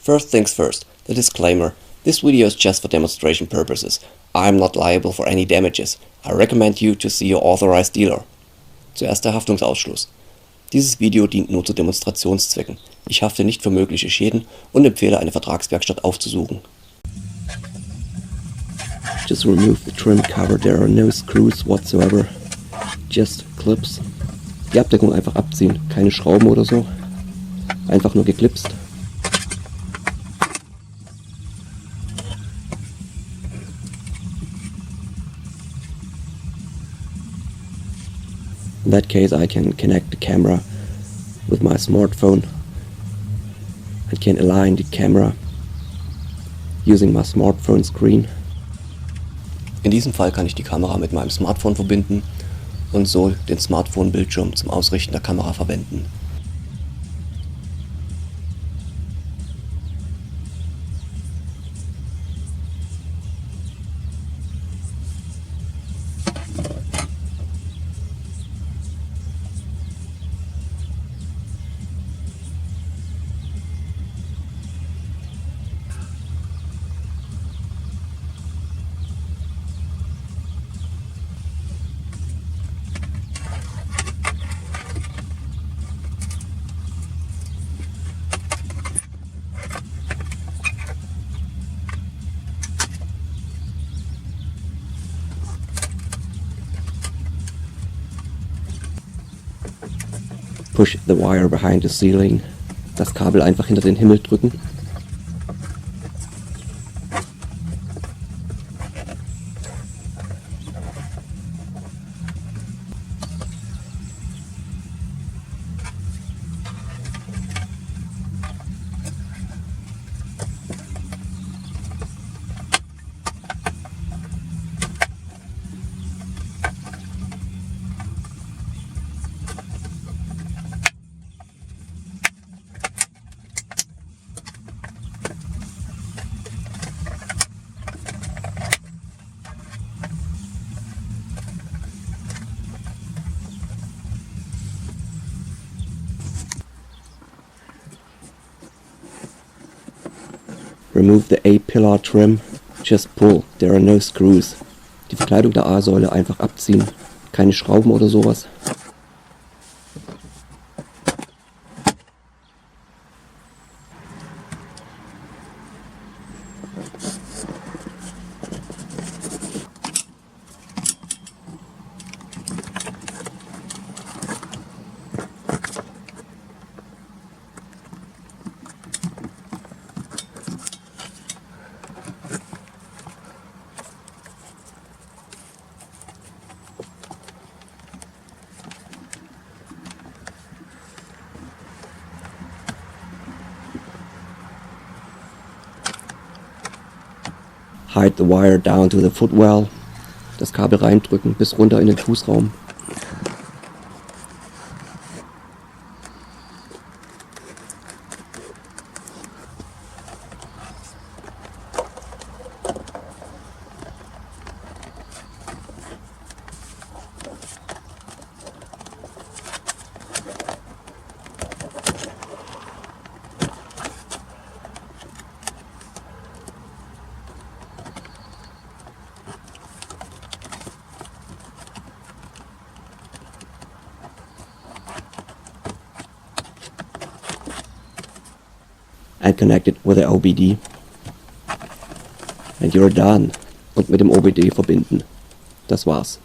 First things first, the disclaimer. This video is just for demonstration purposes. I'm not liable for any damages. I recommend you to see your authorized dealer. Zuerst der Haftungsausschluss. Dieses Video dient nur zu Demonstrationszwecken. Ich hafte nicht für mögliche Schäden und empfehle, eine Vertragswerkstatt aufzusuchen. Just remove the trim cover. There are no screws whatsoever. Just clips. Die Abdeckung einfach abziehen. Keine Schrauben oder so. Einfach nur geklipst. In that case, I can connect the camera with my smartphone and can align the camera using my smartphone screen. In diesem Fall kann ich die Kamera mit meinem Smartphone verbinden und so den Smartphone-Bildschirm zum Ausrichten der Kamera verwenden. Push the wire behind the ceiling. Das Kabel einfach hinter den Himmel drücken. Remove the A-pillar trim. Just pull. There are no screws. Die Verkleidung der A-Säule einfach abziehen. Keine Schrauben oder sowas. Hide the wire down to the footwell. Das Kabel reindrücken bis runter in den Fußraum. And connect it with the OBD. And you're done. Und mit dem OBD verbinden. Das war's.